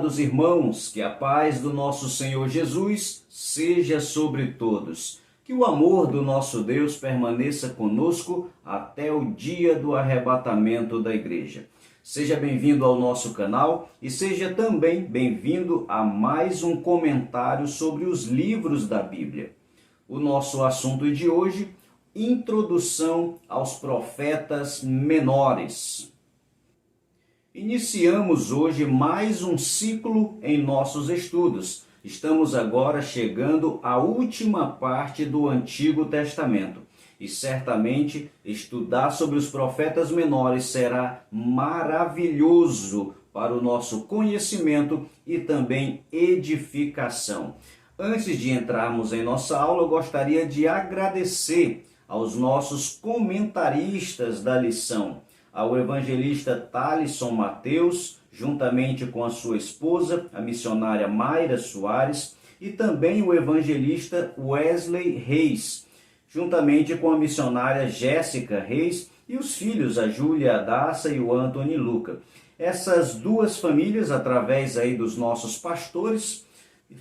amados irmãos, que a paz do nosso Senhor Jesus seja sobre todos. Que o amor do nosso Deus permaneça conosco até o dia do arrebatamento da igreja. Seja bem-vindo ao nosso canal e seja também bem-vindo a mais um comentário sobre os livros da Bíblia. O nosso assunto de hoje, introdução aos profetas menores. Iniciamos hoje mais um ciclo em nossos estudos. Estamos agora chegando à última parte do Antigo Testamento. E certamente estudar sobre os profetas menores será maravilhoso para o nosso conhecimento e também edificação. Antes de entrarmos em nossa aula, eu gostaria de agradecer aos nossos comentaristas da lição, ao evangelista Thalisson Mateus, juntamente com a sua esposa, a missionária Mayra Soares, e também o evangelista Wesley Reis, juntamente com a missionária Jéssica Reis e os filhos, a Júlia Adassa e o Anthony Luca. Essas duas famílias, através aí dos nossos pastores,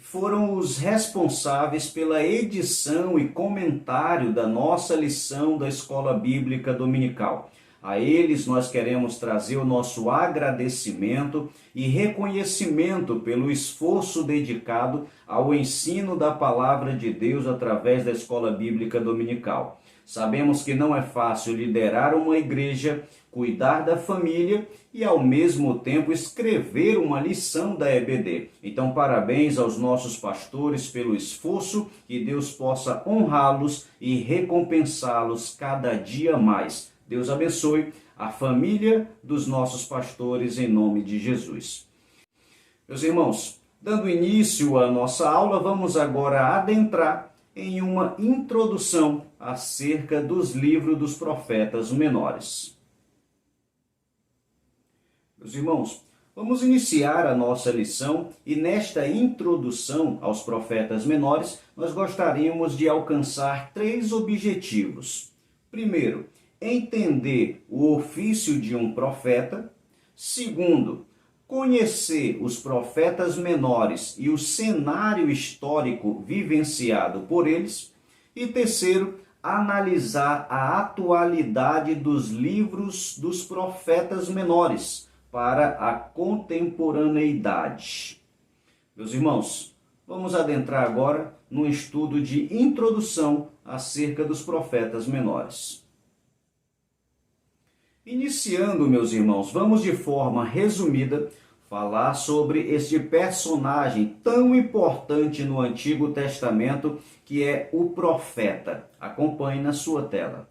foram os responsáveis pela edição e comentário da nossa lição da Escola Bíblica Dominical. A eles nós queremos trazer o nosso agradecimento e reconhecimento pelo esforço dedicado ao ensino da Palavra de Deus através da Escola Bíblica Dominical. Sabemos que não é fácil liderar uma igreja, cuidar da família e ao mesmo tempo escrever uma lição da EBD. Então, parabéns aos nossos pastores pelo esforço, que Deus possa honrá-los e recompensá-los cada dia mais. Deus abençoe a família dos nossos pastores em nome de Jesus. Meus irmãos, dando início à nossa aula, vamos agora adentrar em uma introdução acerca dos livros dos profetas menores. Meus irmãos, vamos iniciar a nossa lição e nesta introdução aos profetas menores, nós gostaríamos de alcançar 3 objetivos. Primeiro, entender o ofício de um profeta. Segundo, conhecer os profetas menores e o cenário histórico vivenciado por eles. E terceiro, analisar a atualidade dos livros dos profetas menores para a contemporaneidade. Meus irmãos, vamos adentrar agora no estudo de introdução acerca dos profetas menores. Iniciando, meus irmãos, vamos de forma resumida falar sobre este personagem tão importante no Antigo Testamento, que é o profeta. Acompanhe na sua tela.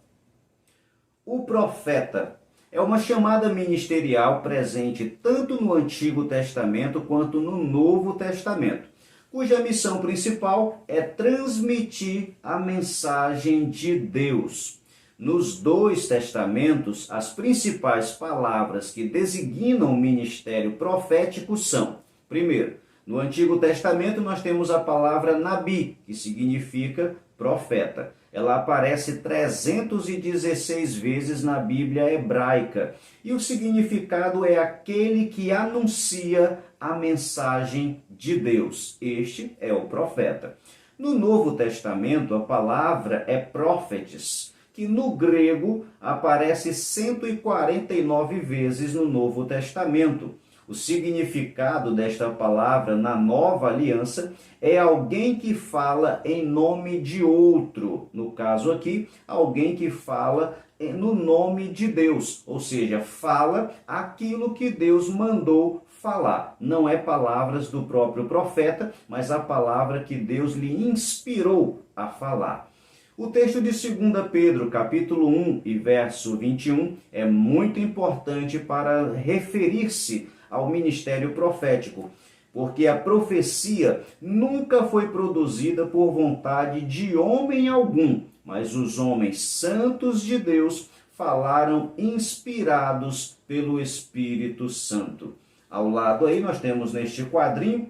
O profeta é uma chamada ministerial presente tanto no Antigo Testamento quanto no Novo Testamento, cuja missão principal é transmitir a mensagem de Deus. Nos 2 testamentos, as principais palavras que designam o ministério profético são: primeiro, no Antigo Testamento nós temos a palavra Nabi, que significa profeta. Ela aparece 316 vezes na Bíblia hebraica e o significado é aquele que anuncia a mensagem de Deus. Este é o profeta. No Novo Testamento, a palavra é prófetes, que no grego aparece 149 vezes no Novo Testamento. O significado desta palavra na Nova Aliança é alguém que fala em nome de outro. No caso aqui, alguém que fala no nome de Deus, ou seja, fala aquilo que Deus mandou falar. Não é palavras do próprio profeta, mas a palavra que Deus lhe inspirou a falar. O texto de 2 Pedro, capítulo 1 e verso 21, é muito importante para referir-se ao ministério profético, porque a profecia nunca foi produzida por vontade de homem algum, mas os homens santos de Deus falaram inspirados pelo Espírito Santo. Ao lado aí nós temos neste quadrinho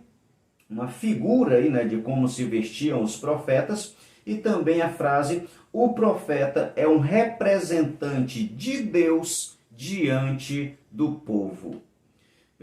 uma figura aí, de como se vestiam os profetas, e também a frase: o profeta é um representante de Deus diante do povo.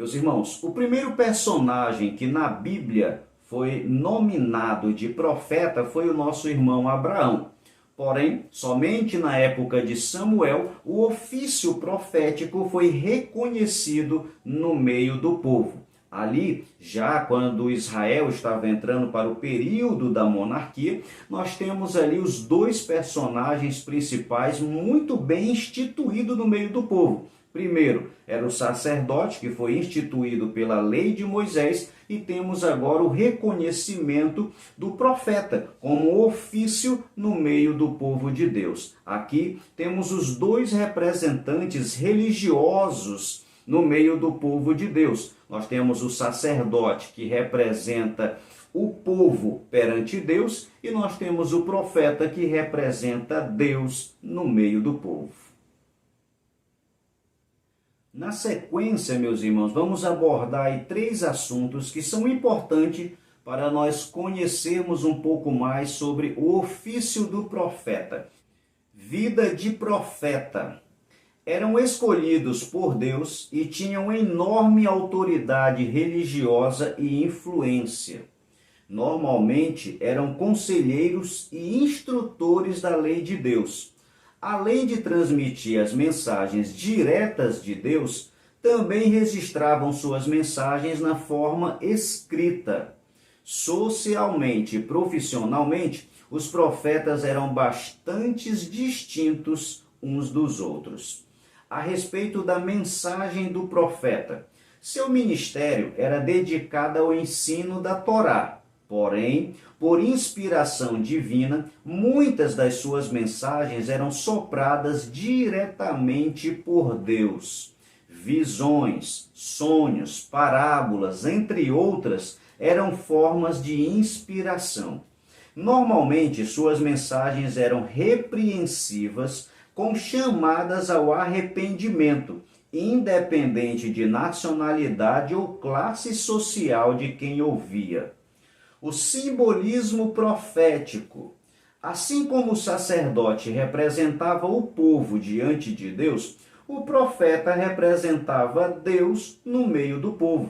Meus irmãos, o primeiro personagem que na Bíblia foi nominado de profeta foi o nosso irmão Abraão. Porém, somente na época de Samuel, o ofício profético foi reconhecido no meio do povo. Ali, já quando Israel estava entrando para o período da monarquia, nós temos ali os dois personagens principais muito bem instituídos no meio do povo. Primeiro, era o sacerdote, que foi instituído pela lei de Moisés, e temos agora o reconhecimento do profeta como ofício no meio do povo de Deus. Aqui temos os dois representantes religiosos no meio do povo de Deus. Nós temos o sacerdote, que representa o povo perante Deus, e nós temos o profeta, que representa Deus no meio do povo. Na sequência, meus irmãos, vamos abordar aí 3 assuntos que são importantes para nós conhecermos um pouco mais sobre o ofício do profeta. Vida de profeta. Eram escolhidos por Deus e tinham enorme autoridade religiosa e influência. Normalmente eram conselheiros e instrutores da lei de Deus. Além de transmitir as mensagens diretas de Deus, também registravam suas mensagens na forma escrita. Socialmente e profissionalmente, os profetas eram bastante distintos uns dos outros. A respeito da mensagem do profeta, seu ministério era dedicado ao ensino da Torá. Porém, por inspiração divina, muitas das suas mensagens eram sopradas diretamente por Deus. Visões, sonhos, parábolas, entre outras, eram formas de inspiração. Normalmente, suas mensagens eram repreensivas, com chamadas ao arrependimento, independente de nacionalidade ou classe social de quem ouvia. O simbolismo profético. Assim como o sacerdote representava o povo diante de Deus, o profeta representava Deus no meio do povo.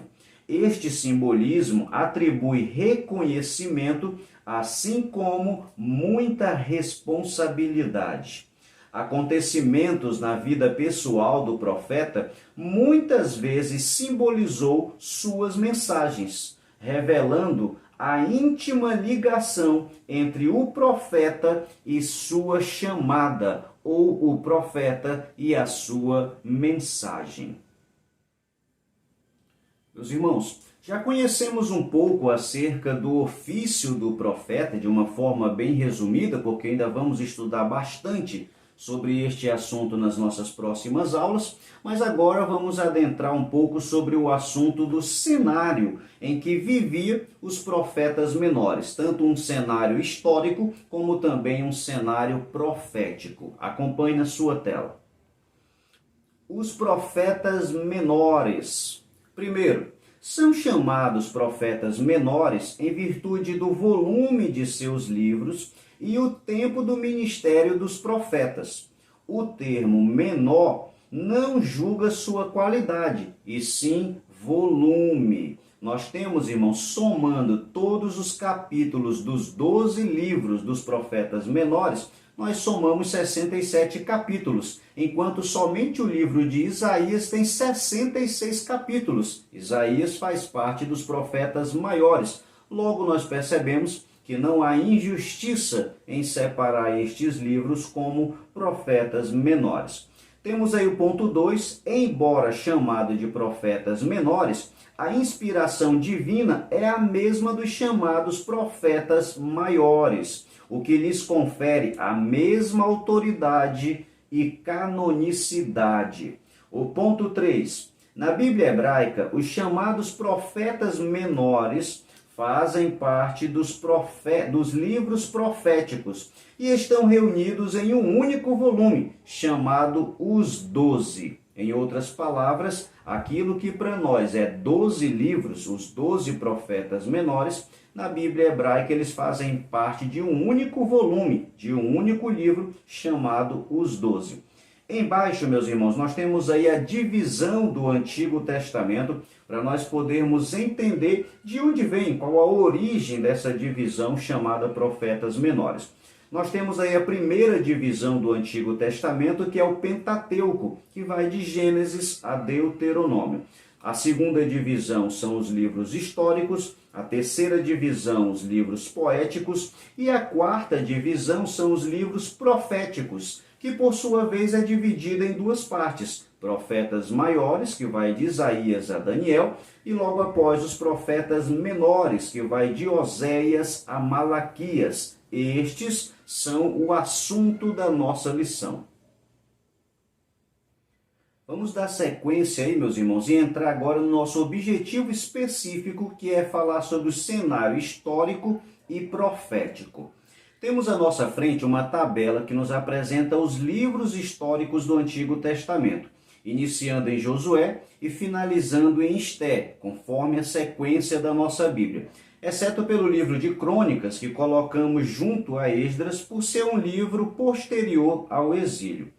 Este simbolismo atribui reconhecimento, assim como muita responsabilidade. Acontecimentos na vida pessoal do profeta muitas vezes simbolizou suas mensagens, revelando a íntima ligação entre o profeta e sua chamada, ou o profeta e a sua mensagem. Meus irmãos, já conhecemos um pouco acerca do ofício do profeta, de uma forma bem resumida, porque ainda vamos estudar bastante sobre este assunto nas nossas próximas aulas, mas agora vamos adentrar um pouco sobre o assunto do cenário em que viviam os profetas menores, tanto um cenário histórico como também um cenário profético. Acompanhe na sua tela. Os profetas menores. Primeiro, são chamados profetas menores em virtude do volume de seus livros e o tempo do ministério dos profetas. O termo menor não julga sua qualidade, e sim volume. Nós temos, irmãos, somando todos os capítulos dos 12 livros dos profetas menores, nós somamos 67 capítulos, enquanto somente o livro de Isaías tem 66 capítulos. Isaías faz parte dos profetas maiores. Logo, nós percebemos que não há injustiça em separar estes livros como profetas menores. Temos aí o ponto 2, embora chamado de profetas menores, a inspiração divina é a mesma dos chamados profetas maiores, o que lhes confere a mesma autoridade e canonicidade. O ponto 3, na Bíblia hebraica, os chamados profetas menores fazem parte dos livros proféticos e estão reunidos em um único volume, chamado Os 12. Em outras palavras, aquilo que para nós é 12 livros, os 12 profetas menores, na Bíblia hebraica eles fazem parte de um único volume, de um único livro, chamado Os 12. Embaixo, meus irmãos, nós temos aí a divisão do Antigo Testamento, para nós podermos entender de onde vem, qual a origem dessa divisão chamada profetas menores. Nós temos aí a primeira divisão do Antigo Testamento, que é o Pentateuco, que vai de Gênesis a Deuteronômio. A segunda divisão são os livros históricos, a terceira divisão, os livros poéticos, e a quarta divisão são os livros proféticos, que por sua vez é dividida em duas partes: profetas maiores, que vai de Isaías a Daniel, e logo após os profetas menores, que vai de Oséias a Malaquias. Estes são o assunto da nossa lição. Vamos dar sequência aí, meus irmãos, e entrar agora no nosso objetivo específico, que é falar sobre o cenário histórico e profético. Temos à nossa frente uma tabela que nos apresenta os livros históricos do Antigo Testamento, iniciando em Josué e finalizando em Esté, conforme a sequência da nossa Bíblia, exceto pelo livro de Crônicas, que colocamos junto a Esdras por ser um livro posterior ao exílio.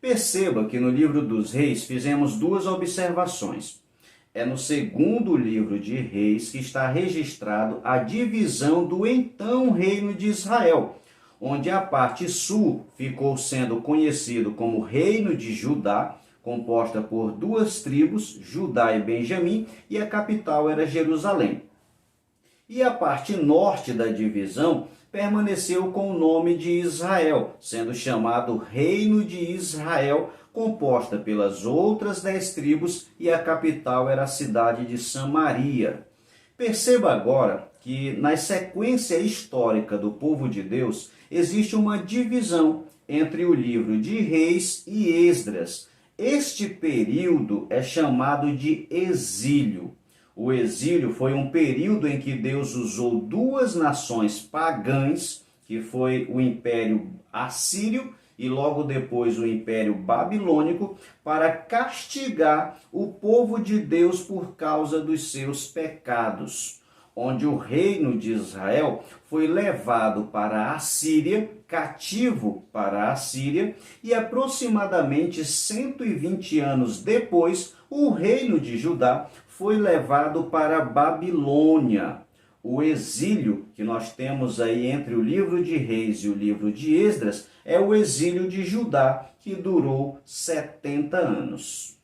Perceba que no livro dos Reis fizemos duas observações. É no segundo livro de Reis que está registrado a divisão do então Reino de Israel, onde a parte sul ficou sendo conhecido como Reino de Judá, composta por duas tribos, Judá e Benjamim, e a capital era Jerusalém. E a parte norte da divisão permaneceu com o nome de Israel, sendo chamado Reino de Israel, composta pelas outras 10 tribos, e a capital era a cidade de Samaria. Perceba agora que na sequência histórica do povo de Deus existe uma divisão entre o livro de Reis e Esdras. Este período é chamado de exílio. O exílio foi um período em que Deus usou duas nações pagãs, que foi o Império Assírio e logo depois o Império Babilônico, para castigar o povo de Deus por causa dos seus pecados, onde o reino de Israel foi levado para a Síria, cativo para a Síria, e aproximadamente 120 anos depois, o reino de Judá foi levado para a Babilônia. O exílio que nós temos aí entre o livro de Reis e o livro de Esdras é o exílio de Judá, que durou 70 anos.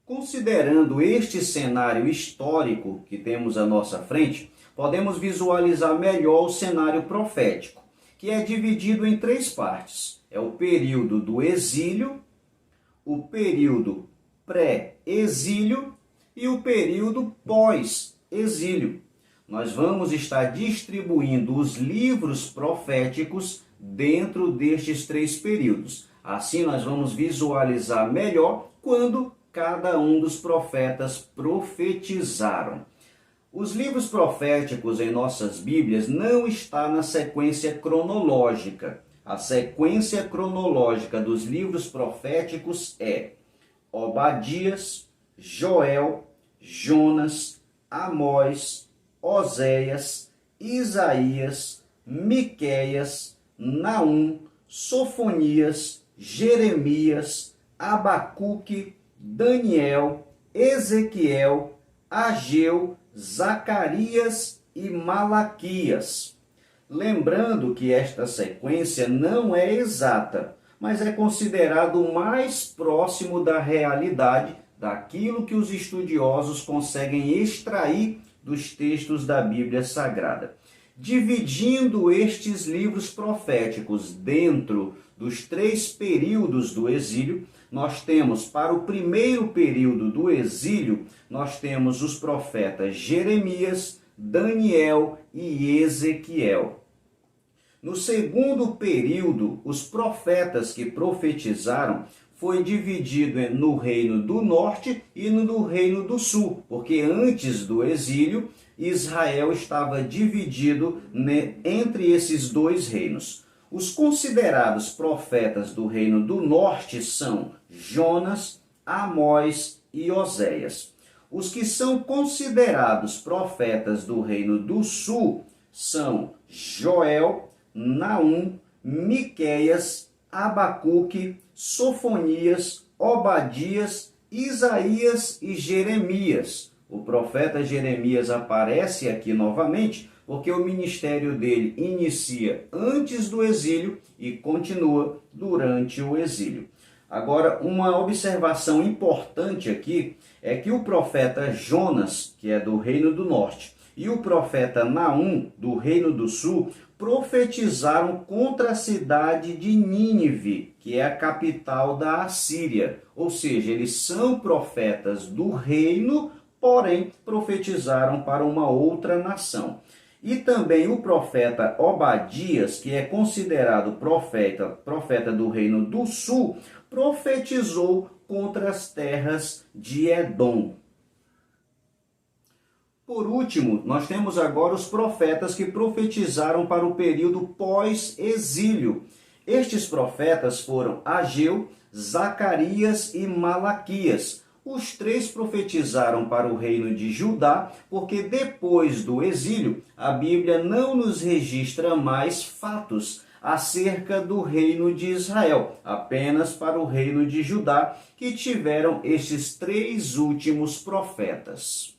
Considerando este cenário histórico que temos à nossa frente, podemos visualizar melhor o cenário profético, que é dividido em três partes. É o período do exílio, o período pré-exílio e o período pós-exílio. Nós vamos estar distribuindo os livros proféticos dentro destes três períodos. Assim nós vamos visualizar melhor quando cada um dos profetas profetizaram. Os livros proféticos em nossas Bíblias não está na sequência cronológica. A sequência cronológica dos livros proféticos é Obadias, Joel, Jonas, Amós, Oséias, Isaías, Miqueias, Naum, Sofonias, Jeremias, Abacuque, Daniel, Ezequiel, Ageu, Zacarias e Malaquias. Lembrando que esta sequência não é exata, mas é considerado o mais próximo da realidade, daquilo que os estudiosos conseguem extrair dos textos da Bíblia Sagrada. Dividindo estes livros proféticos dentro dos três períodos do exílio, nós temos, para o primeiro período do exílio, nós temos os profetas Jeremias, Daniel e Ezequiel. No segundo período, os profetas que profetizaram foi dividido no reino do norte e no reino do sul, porque antes do exílio, Israel estava dividido entre esses dois reinos. Os considerados profetas do reino do norte são Jonas, Amós e Oséias. Os que são considerados profetas do reino do sul são Joel, Naum, Miqueias, Abacuque, Sofonias, Obadias, Isaías e Jeremias. O profeta Jeremias aparece aqui novamente porque o ministério dele inicia antes do exílio e continua durante o exílio. Agora, uma observação importante aqui é que o profeta Jonas, que é do Reino do Norte, e o profeta Naum, do Reino do Sul, profetizaram contra a cidade de Nínive, que é a capital da Assíria. Ou seja, eles são profetas do reino, porém profetizaram para uma outra nação. E também o profeta Obadias, que é considerado profeta do Reino do Sul, profetizou contra as terras de Edom. Por último, nós temos agora os profetas que profetizaram para o período pós-exílio. Estes profetas foram Ageu, Zacarias e Malaquias. Os três profetizaram para o reino de Judá, porque depois do exílio, a Bíblia não nos registra mais fatos acerca do reino de Israel, apenas para o reino de Judá, que tiveram estes três últimos profetas.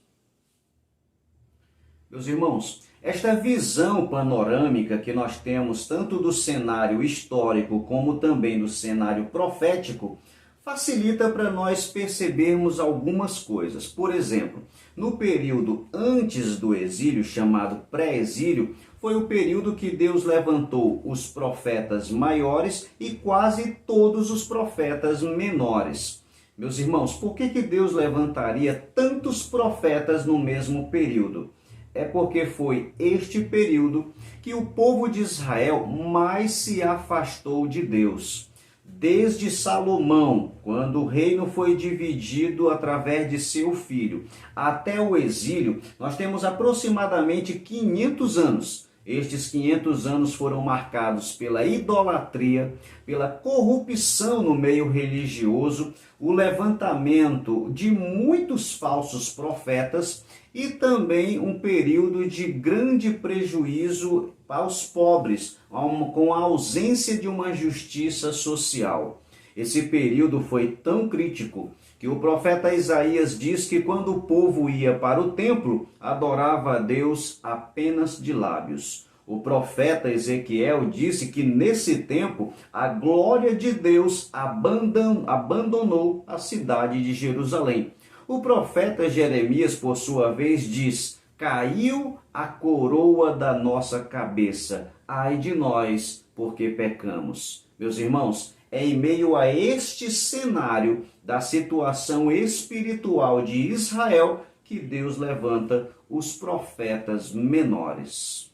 Meus irmãos, esta visão panorâmica que nós temos tanto do cenário histórico como também do cenário profético facilita para nós percebermos algumas coisas. Por exemplo, no período antes do exílio, chamado pré-exílio, foi o período que Deus levantou os profetas maiores e quase todos os profetas menores. Meus irmãos, por que Deus levantaria tantos profetas no mesmo período? É porque foi este período que o povo de Israel mais se afastou de Deus. Desde Salomão, quando o reino foi dividido através de seu filho, até o exílio, nós temos aproximadamente 500 anos. Estes 500 anos foram marcados pela idolatria, pela corrupção no meio religioso, o levantamento de muitos falsos profetas e também um período de grande prejuízo aos pobres, com a ausência de uma justiça social. Esse período foi tão crítico que o profeta Isaías diz que quando o povo ia para o templo, adorava a Deus apenas de lábios. O profeta Ezequiel disse que nesse tempo a glória de Deus abandonou a cidade de Jerusalém. O profeta Jeremias, por sua vez, diz: caiu a coroa da nossa cabeça, ai de nós, porque pecamos. Meus irmãos, é em meio a este cenário da situação espiritual de Israel que Deus levanta os profetas menores.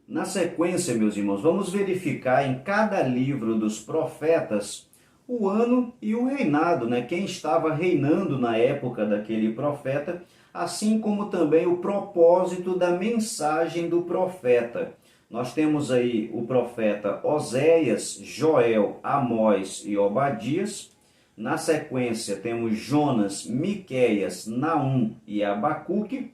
Na sequência, meus irmãos, vamos verificar em cada livro dos profetas o ano e o reinado, quem estava reinando na época daquele profeta, assim como também o propósito da mensagem do profeta. Nós temos aí o profeta Oséias, Joel, Amós e Obadias. Na sequência temos Jonas, Miqueias, Naum e Abacuque.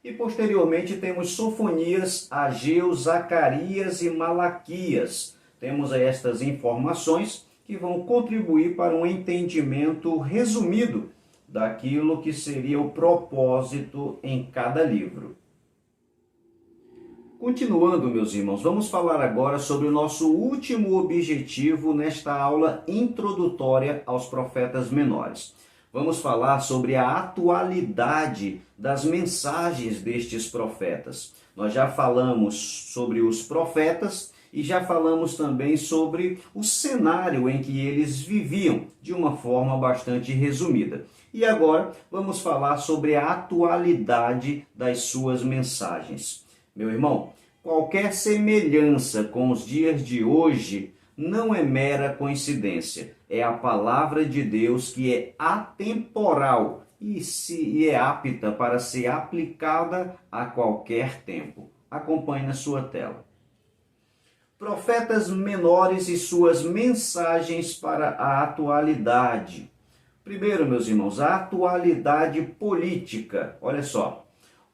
E posteriormente temos Sofonias, Ageu, Zacarias e Malaquias. Temos aí estas informações que vão contribuir para um entendimento resumido daquilo que seria o propósito em cada livro. Continuando, meus irmãos, vamos falar agora sobre o nosso último objetivo nesta aula introdutória aos profetas menores. Vamos falar sobre a atualidade das mensagens destes profetas. Nós já falamos sobre os profetas e já falamos também sobre o cenário em que eles viviam, de uma forma bastante resumida. E agora vamos falar sobre a atualidade das suas mensagens. Meu irmão, qualquer semelhança com os dias de hoje não é mera coincidência. É a palavra de Deus que é atemporal e é apta para ser aplicada a qualquer tempo. Acompanhe na sua tela. Profetas menores e suas mensagens para a atualidade. Primeiro, meus irmãos, a atualidade política. Olha só,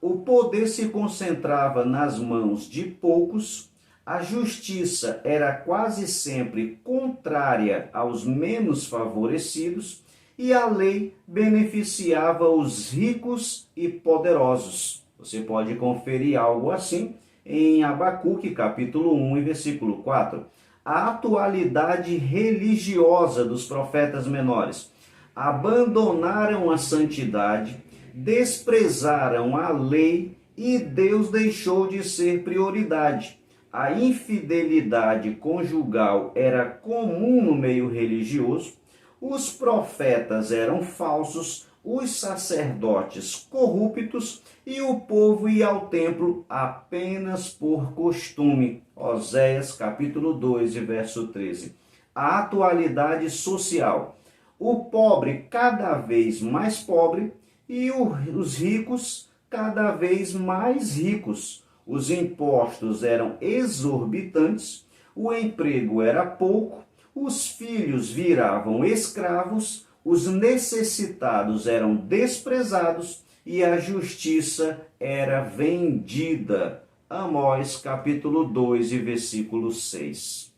o poder se concentrava nas mãos de poucos, A justiça era quase sempre contrária aos menos favorecidos e a lei beneficiava os ricos e poderosos. Você pode conferir algo assim em Abacuque, capítulo 1 e versículo 4. A atualidade religiosa dos profetas menores. Abandonaram a santidade, desprezaram a lei e Deus deixou de ser prioridade. A infidelidade conjugal era comum no meio religioso, os profetas eram falsos, os sacerdotes corruptos e o povo ia ao templo apenas por costume. Oséias capítulo 2 e verso 13. A atualidade social. O pobre cada vez mais pobre e os ricos cada vez mais ricos. Os impostos eram exorbitantes, o emprego era pouco, os filhos viravam escravos, os necessitados eram desprezados e a justiça era vendida. Amós capítulo 2 e versículo 6.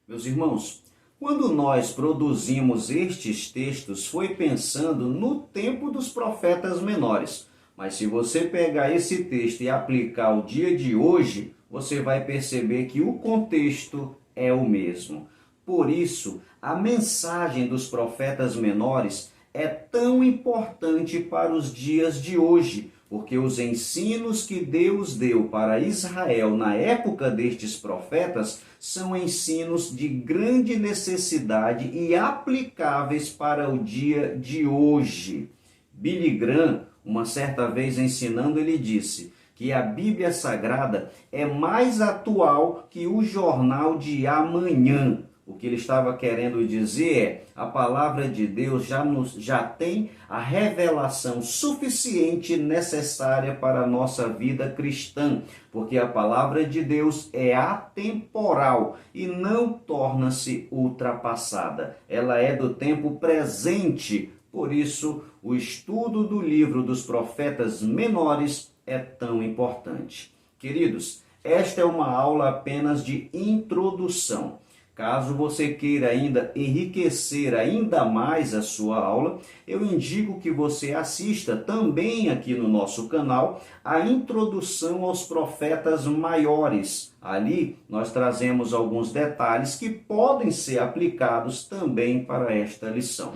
Meus irmãos, quando nós produzimos estes textos, foi pensando no tempo dos profetas menores. Mas se você pegar esse texto e aplicar ao dia de hoje, você vai perceber que o contexto é o mesmo. Por isso, a mensagem dos profetas menores é tão importante para os dias de hoje, porque os ensinos que Deus deu para Israel na época destes profetas são ensinos de grande necessidade e aplicáveis para o dia de hoje. Billy Graham, uma certa vez ensinando, ele disse que a Bíblia Sagrada é mais atual que o jornal de amanhã. O que ele estava querendo dizer é, a palavra de Deus já tem a revelação suficiente necessária para a nossa vida cristã, porque a palavra de Deus é atemporal e não torna-se ultrapassada. Ela é do tempo presente. Por isso, o estudo do livro dos profetas menores é tão importante. Queridos, esta é uma aula apenas de introdução. Caso você queira ainda enriquecer ainda mais a sua aula, eu indico que você assista também aqui no nosso canal a introdução aos profetas maiores. Ali nós trazemos alguns detalhes que podem ser aplicados também para esta lição.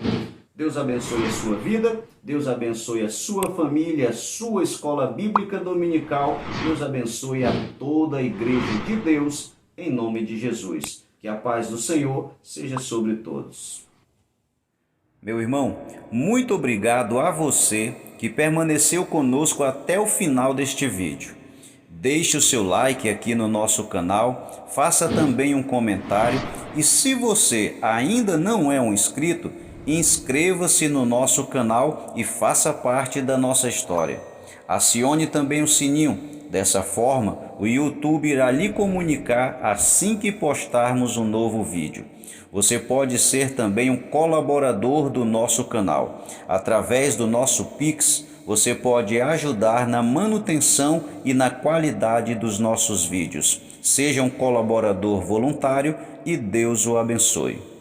Deus abençoe a sua vida, Deus abençoe a sua família, a sua escola bíblica dominical, Deus abençoe a toda a igreja de Deus, em nome de Jesus. Que a paz do Senhor seja sobre todos. Meu irmão, muito obrigado a você que permaneceu conosco até o final deste vídeo. Deixe o seu like aqui no nosso canal, faça também um comentário e se você ainda não é um inscrito, inscreva-se no nosso canal e faça parte da nossa história. Acione também o sininho. Dessa forma, o YouTube irá lhe comunicar assim que postarmos um novo vídeo. Você pode ser também um colaborador do nosso canal. Através do nosso Pix, você pode ajudar na manutenção e na qualidade dos nossos vídeos. Seja um colaborador voluntário e Deus o abençoe.